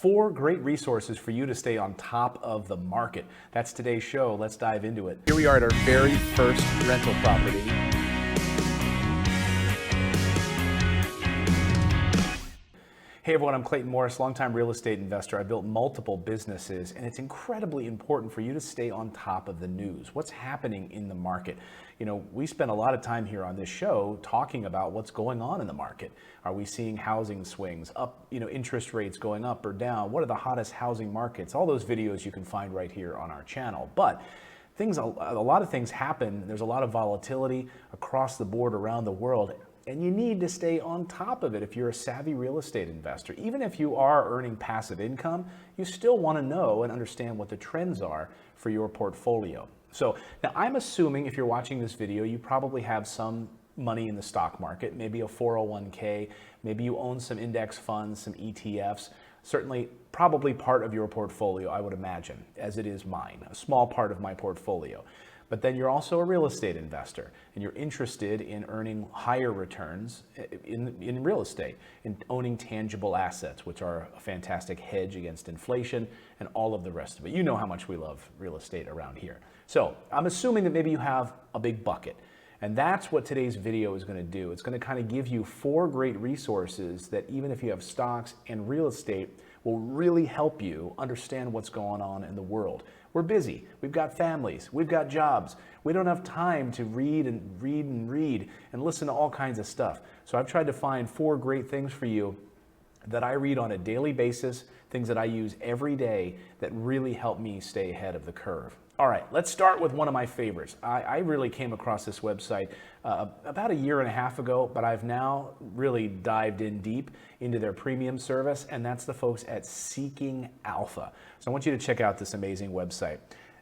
4 great resources for you to stay on top of the market. That's today's show. Let's dive into it. Here we are at our very first rental property. Hey everyone, I'm Clayton Morris, longtime real estate investor. I built multiple businesses, and it's incredibly important for you to stay on top of the news. What's happening in the market? You know, we spend a lot of time here on this show talking about what's going on in the market. Are we seeing housing swings up, interest rates going up or down? What are the hottest housing markets? All those videos you can find right here on our channel. But a lot of things happen. There's a lot of volatility across the board around the world. And you need to stay on top of it if you're a savvy real estate investor. Even if you are earning passive income, you still want to know and understand what the trends are for your portfolio. So now I'm assuming if you're watching this video, you probably have some money in the stock market, maybe a 401k, maybe you own some index funds, some ETFs, certainly probably part of your portfolio, I would imagine, as it is mine, a small part of my portfolio. But then you're also a real estate investor, and you're interested in earning higher returns in real estate, in owning tangible assets, which are a fantastic hedge against inflation and all of the rest of it. You know how much we love real estate around here. So I'm assuming that maybe you have a big bucket. And that's what today's video is going to do. It's going to kind of give you 4 great resources that even if you have stocks and real estate will really help you understand what's going on in the world. We're busy. We've got families. We've got jobs. We don't have time to read and listen to all kinds of stuff. So I've tried to find 4 great things for you that I read on a daily basis, things that I use every day that really help me stay ahead of the curve. All right, let's start with one of my favorites. I really came across this website about a year and a half ago, but I've now really dived in deep into their premium service, and that's the folks at Seeking Alpha. So I want you to check out this amazing website.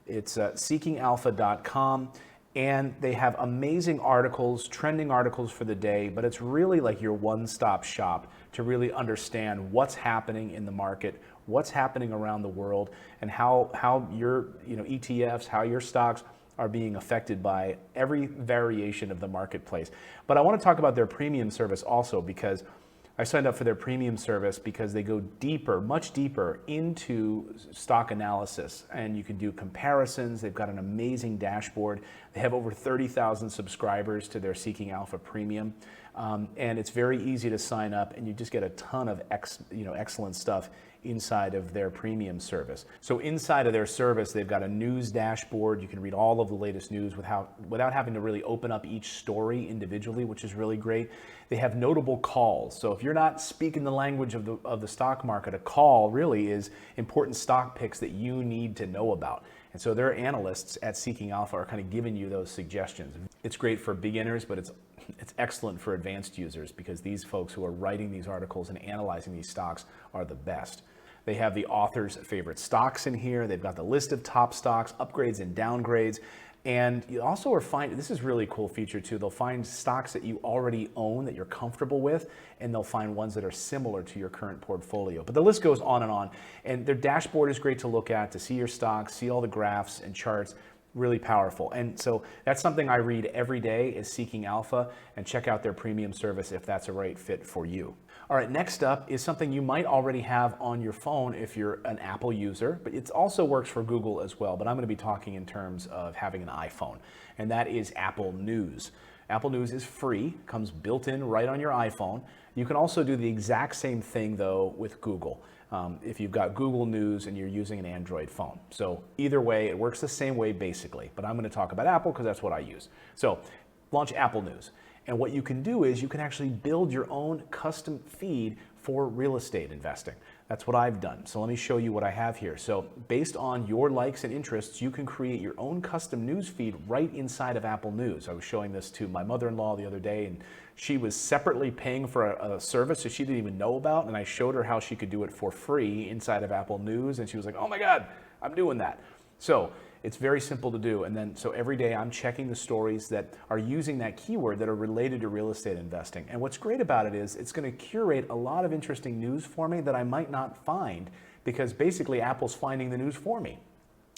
It's seekingalpha.com, and they have amazing articles, trending articles for the day, but it's really like your one-stop shop to really understand what's happening in the market, what's happening around the world, and how your ETFs, how your stocks are being affected by every variation of the marketplace. But I want to talk about their premium service also, because I signed up for their premium service because they go deeper, much deeper into stock analysis, and you can do comparisons. They've got an amazing dashboard. They have over 30,000 subscribers to their Seeking Alpha Premium, and it's very easy to sign up, and you just get a ton of excellent stuff inside of their premium service. So inside of their service, they've got a news dashboard. You can read all of the latest news without having to really open up each story individually, which is really great. They have notable calls. So if you're not speaking the language of the stock market, a call really is important stock picks that you need to know about. And so their analysts at Seeking Alpha are kind of giving you those suggestions. It's great for beginners, but it's excellent for advanced users, because these folks who are writing these articles and analyzing these stocks are the best. They have the author's favorite stocks in here. They've got the list of top stocks, upgrades and downgrades. And you also are finding, this is a really cool feature too, they'll find stocks that you already own that you're comfortable with, and they'll find ones that are similar to your current portfolio. But the list goes on. And their dashboard is great to look at, to see your stocks, see all the graphs and charts. Really powerful. And so that's something I read every day, is Seeking Alpha, and check out their premium service if that's a right fit for you. All right, next up is something you might already have on your phone if you're an Apple user, but it also works for Google as well. But I'm going to be talking in terms of having an iPhone, and that is Apple News. Apple News is free, comes built in right on your iPhone. You can also do the exact same thing though with Google. If you've got Google News and you're using an Android phone. So either way, it works the same way basically, but I'm going to talk about Apple because that's what I use. So launch Apple News. And what you can do is you can actually build your own custom feed for real estate investing. That's what I've done. So let me show you what I have here. So based on your likes and interests, you can create your own custom news feed right inside of Apple News. I was showing this to my mother-in-law the other day, and she was separately paying for a service that she didn't even know about, and I showed her how she could do it for free inside of Apple News, and she was like, oh my God, I'm doing that. So it's very simple to do. And then, so every day I'm checking the stories that are using that keyword that are related to real estate investing. And what's great about it is it's going to curate a lot of interesting news for me that I might not find, because basically Apple's finding the news for me.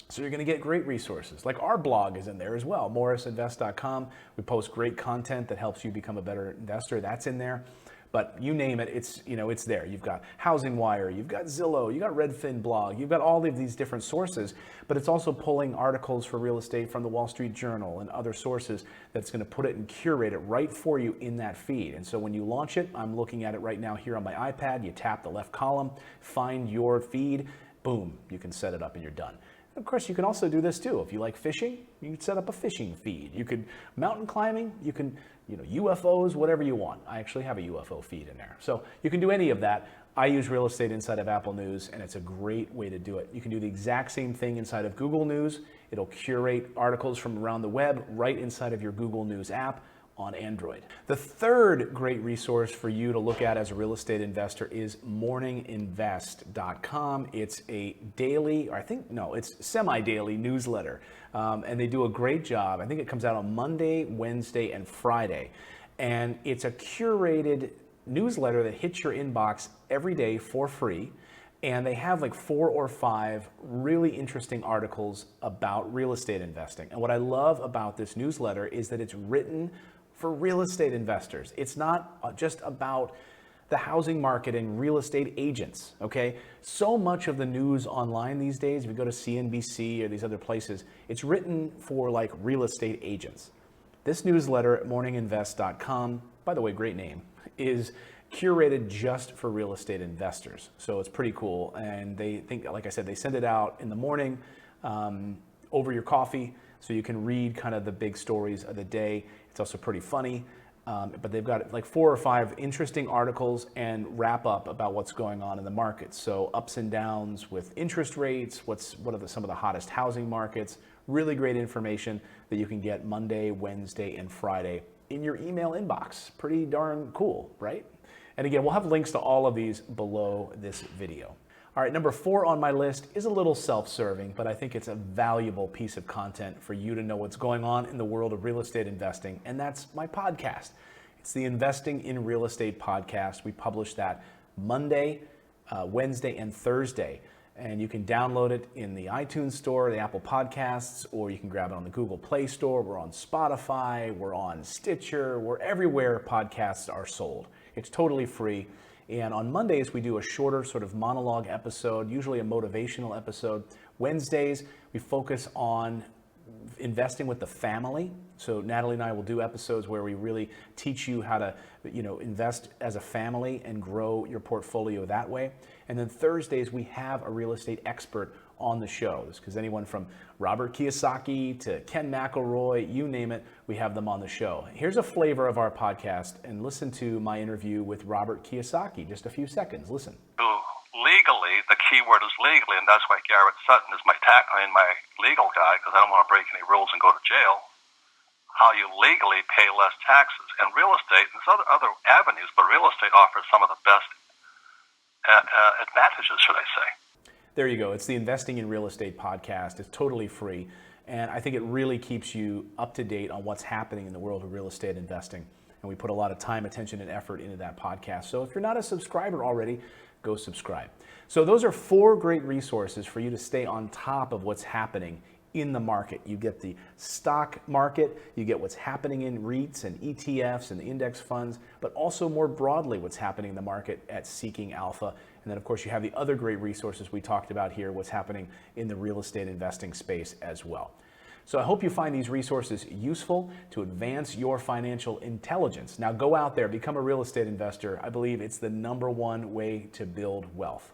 So you're going to get great resources. Like our blog is in there as well, morrisinvest.com. We post great content that helps you become a better investor. That's in there. But you name it, it's there. You've got Housing Wire, you've got Zillow, you've got Redfin blog, you've got all of these different sources, but it's also pulling articles for real estate from the Wall Street Journal and other sources that's going to put it and curate it right for you in that feed. And so when you launch it, I'm looking at it right now here on my iPad, you tap the left column, find your feed, boom, you can set it up and you're done. Of course, you can also do this too. If you like fishing, you can set up a fishing feed. You could mountain climbing, you can, UFOs, whatever you want. I actually have a UFO feed in there. So you can do any of that. I use Real Estate inside of Apple News, and it's a great way to do it. You can do the exact same thing inside of Google News. It'll curate articles from around the web right inside of your Google News app on Android. The third great resource for you to look at as a real estate investor is morninginvest.com. It's a daily, it's semi-daily newsletter, and they do a great job. I think it comes out on Monday, Wednesday, and Friday, and it's a curated newsletter that hits your inbox every day for free. And they have like 4 or 5 really interesting articles about real estate investing. And what I love about this newsletter is that it's written for real estate investors. It's not just about the housing market and real estate agents, okay? So much of the news online these days, if you go to CNBC or these other places, it's written for like real estate agents. This newsletter at morninginvest.com, by the way, great name, is curated just for real estate investors. So it's pretty cool. And they think, like I said, they send it out in the morning over your coffee so you can read kind of the big stories of the day. It's also pretty funny, but they've got like 4 or 5 interesting articles and wrap up about what's going on in the market. So ups and downs with interest rates, what are some of the hottest housing markets, really great information that you can get Monday, Wednesday, and Friday in your email inbox. Pretty darn cool, right? And again, we'll have links to all of these below this video. All right, number 4 on my list is a little self-serving, but I think it's a valuable piece of content for you to know what's going on in the world of real estate investing, and that's my podcast. It's the Investing in Real Estate podcast. We publish that Monday, Wednesday, and Thursday, and you can download it in the iTunes Store, the Apple Podcasts, or you can grab it on the Google Play Store. We're on Spotify, we're on Stitcher, we're everywhere podcasts are sold. It's totally free. And on Mondays, we do a shorter sort of monologue episode, usually a motivational episode. Wednesdays, we focus on investing with the family. So Natalie and I will do episodes where we really teach you how to, invest as a family and grow your portfolio that way. And then Thursdays, we have a real estate expert on the shows, because anyone from Robert Kiyosaki to Ken McElroy, you name it, we have them on the show. Here's a flavor of our podcast, and listen to my interview with Robert Kiyosaki. Just a few seconds. Listen. Legally, the key word is legally, and that's why Garrett Sutton is my legal guy, because I don't want to break any rules and go to jail. How you legally pay less taxes. And real estate, there's other avenues, but real estate offers some of the best advantages, should I say. There you go. It's the Investing in Real Estate podcast. It's totally free. And I think it really keeps you up to date on what's happening in the world of real estate investing. And we put a lot of time, attention, and effort into that podcast. So if you're not a subscriber already, go subscribe. So those are 4 great resources for you to stay on top of what's happening in the market. You get the stock market, you get what's happening in REITs and ETFs and the index funds, but also more broadly what's happening in the market at Seeking Alpha. And then of course you have the other great resources we talked about here, what's happening in the real estate investing space as well. So I hope you find these resources useful to advance your financial intelligence. Now go out there, become a real estate investor. I believe it's the #1 way to build wealth.